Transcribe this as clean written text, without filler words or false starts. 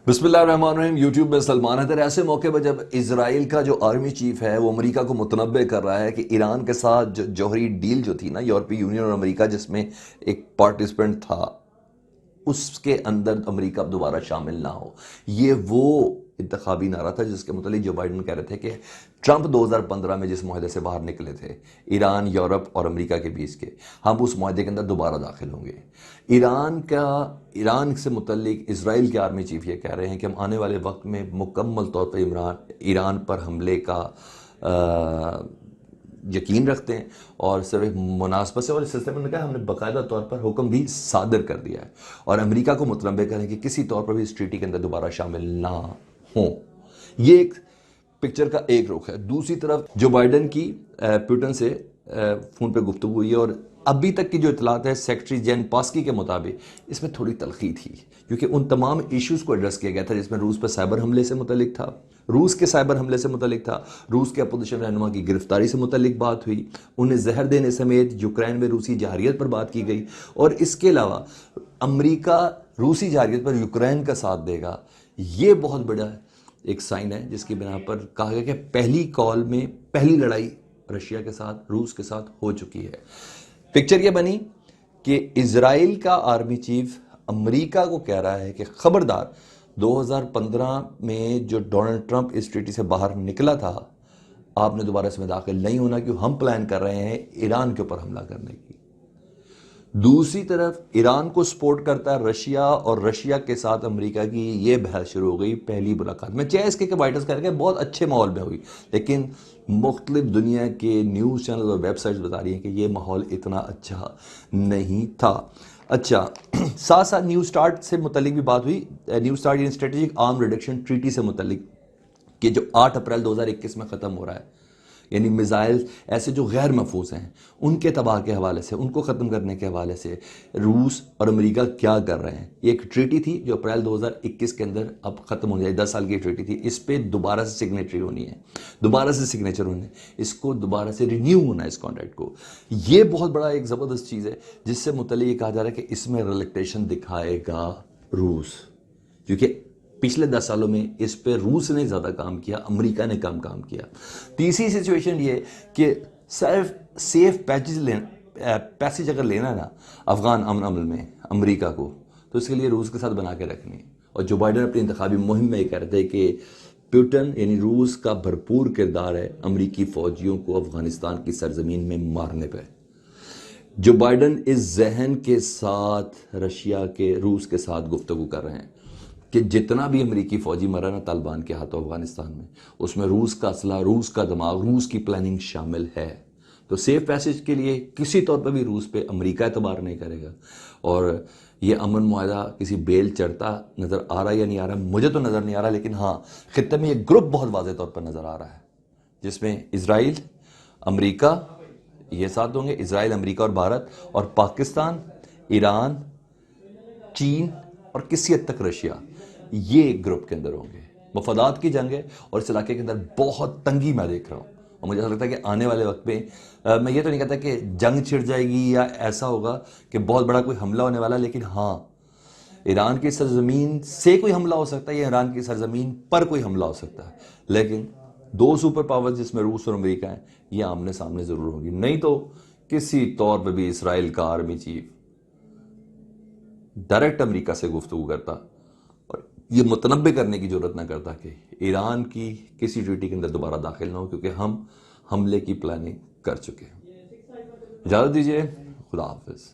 بسم اللہ الرحمن الرحیم۔ یوٹیوب میں سلمان حیدر ایسے موقع پر جب اسرائیل کا جو آرمی چیف ہے وہ امریکہ کو متنبع کر رہا ہے کہ ایران کے ساتھ جو جوہری ڈیل جو تھی نا یورپی یونین اور امریکہ جس میں ایک پارٹیسپینٹ تھا اس کے اندر امریکہ اب دوبارہ شامل نہ ہو، یہ وہ انتخابی نعرہ تھا جس کے متعلق جو بائیڈن کہہ رہے تھے کہ ٹرمپ 2015 میں جس معاہدے سے باہر نکلے تھے ایران، یورپ اور امریکہ کے بیچ کے، ہم اس معاہدے کے اندر دوبارہ داخل ہوں گے۔ ایران سے متعلق اسرائیل کے آرمی چیف یہ کہہ رہے ہیں کہ ہم آنے والے وقت میں مکمل طور پر ایران پر حملے کا یقین رکھتے ہیں اور صرف مناسبت سے، اور اس سلسلے میں کہا ہم نے باقاعدہ طور پر حکم بھی صادر کر دیا ہے اور امریکہ کو متنبع کریں کہ کسی طور پر بھی اس ٹریٹی کے اندر دوبارہ شامل نہ ہوں۔ یہ ایک پکچر کا ایک رخ ہے۔ دوسری طرف جو بائیڈن کی پیوٹن سے فون پہ گفتگو ہوئی ہے، اور ابھی تک کی جو اطلاعات ہے سیکرٹری جین پاسکی کے مطابق اس میں تھوڑی تلخی تھی کیونکہ ان تمام ایشوز کو ایڈریس کیا گیا تھا جس میں روس پہ سائبر حملے سے متعلق تھا، روس کے سائبر حملے سے متعلق تھا، روس کے اپوزیشن رہنما کی گرفتاری سے متعلق بات ہوئی، انہیں زہر دینے سمیت یوکرین میں روسی جارحیت پر بات کی گئی، اور اس کے علاوہ امریکہ روسی جارحیت پر یوکرین کا ساتھ دے گا۔ یہ بہت بڑا ایک سائن ہے جس کی بنا پر کہا گیا کہ پہلی کال میں پہلی لڑائی رشیا کے ساتھ، روس کے ساتھ ہو چکی ہے۔ پکچر یہ بنی کہ اسرائیل کا آرمی چیف امریکہ کو کہہ رہا ہے کہ خبردار 2015 میں جو ڈونلڈ ٹرمپ اس ٹریٹی سے باہر نکلا تھا آپ نے دوبارہ اس میں داخل نہیں ہونا، کیوں ہم پلان کر رہے ہیں ایران کے اوپر حملہ کرنے کی۔ دوسری طرف ایران کو سپورٹ کرتا ہے رشیا، اور رشیا کے ساتھ امریکہ کی یہ بحث شروع ہو گئی پہلی ملاقات میں، چاہے اس کے وائٹس کر کے بہت اچھے ماحول میں ہوئی، لیکن مختلف دنیا کے نیوز چینل اور ویب سائٹس بتا رہی ہیں کہ یہ ماحول اتنا اچھا نہیں تھا۔ اچھا، ساتھ ساتھ نیو سٹارٹ سے متعلق بھی بات ہوئی، نیو سٹارٹ یعنی اسٹریٹجک آرم ریڈکشن ٹریٹی سے متعلق کہ جو 8 اپریل 2021 میں ختم ہو رہا ہے، یعنی میزائل ایسے جو غیر محفوظ ہیں ان کے تباہ کے حوالے سے، ان کو ختم کرنے کے حوالے سے روس اور امریکہ کیا کر رہے ہیں۔ یہ ایک ٹریٹی تھی جو اپریل 2021 کے اندر اب ختم ہو جائے، 10 سال کی ٹریٹی تھی، اس پہ دوبارہ سے سگنیچری ہونی ہے، دوبارہ سے سگنیچر ہونے، اس کو دوبارہ سے رینیو ہونا ہے اس کانٹریکٹ کو۔ یہ بہت بڑا ایک زبردست چیز ہے جس سے متعلق یہ کہا جا رہا ہے کہ اس میں ریلیکٹیشن دکھائے گا روس، کیونکہ پچھلے 10 سالوں میں اس پہ روس نے زیادہ کام کیا، امریکہ نے کم کام کیا۔ تیسری سچویشن یہ کہ صرف سیف پیسج اگر لینا ہے نا افغان امن عمل میں امریکہ کو، تو اس کے لیے روس کے ساتھ بنا کے رکھنی ہے۔ اور جو بائیڈن اپنی انتخابی مہم میں یہ کہہ رہے تھے کہ پیوٹن یعنی روس کا بھرپور کردار ہے امریکی فوجیوں کو افغانستان کی سرزمین میں مارنے پہ۔ جو بائیڈن اس ذہن کے ساتھ رشیا کے روس کے ساتھ گفتگو کر رہے ہیں کہ جتنا بھی امریکی فوجی مرا نا طالبان کے ہاتھوں افغانستان میں، اس میں روس کا اسلحہ، روس کا دماغ، روس کی پلاننگ شامل ہے، تو سیف پیسج کے لیے کسی طور پر بھی روس پہ امریکہ اعتبار نہیں کرے گا۔ اور یہ امن معاہدہ کسی بیل چڑھتا نظر آ رہا ہے یا نہیں آ رہا، مجھے تو نظر نہیں آ رہا، لیکن ہاں خطے میں یہ گروپ بہت واضح طور پر نظر آ رہا ہے جس میں اسرائیل، امریکہ یہ ساتھ ہوں گے، اسرائیل، امریکہ اور بھارت، اور پاکستان، ایران، چین اور کسی حد تک رشیا، یہ ایک گروپ کے اندر ہوں گے۔ مفادات کی جنگ ہے اور اس علاقے کے اندر بہت تنگی میں دیکھ رہا ہوں، اور مجھے ایسا لگتا ہے کہ آنے والے وقت میں میں یہ تو نہیں کہتا کہ جنگ چھڑ جائے گی یا ایسا ہوگا کہ بہت بڑا کوئی حملہ ہونے والا، لیکن ہاں ایران کی سرزمین سے کوئی حملہ ہو سکتا ہے یا ایران کی سرزمین پر کوئی حملہ ہو سکتا ہے، لیکن دو سپر پاور جس میں روس اور امریکہ ہیں یہ آمنے سامنے ضرور ہوں گی، نہیں تو کسی طور پہ بھی اسرائیل کا آرمی چیف ڈائریکٹ امریکہ سے گفتگو کرتا اور یہ متنبع کرنے کی ضرورت نہ کرتا کہ ایران کی کسی ٹریٹی کے اندر دوبارہ داخل نہ ہو، کیونکہ ہم حملے کی پلاننگ کر چکے ہیں۔ اجازت دیجیے، خدا حافظ۔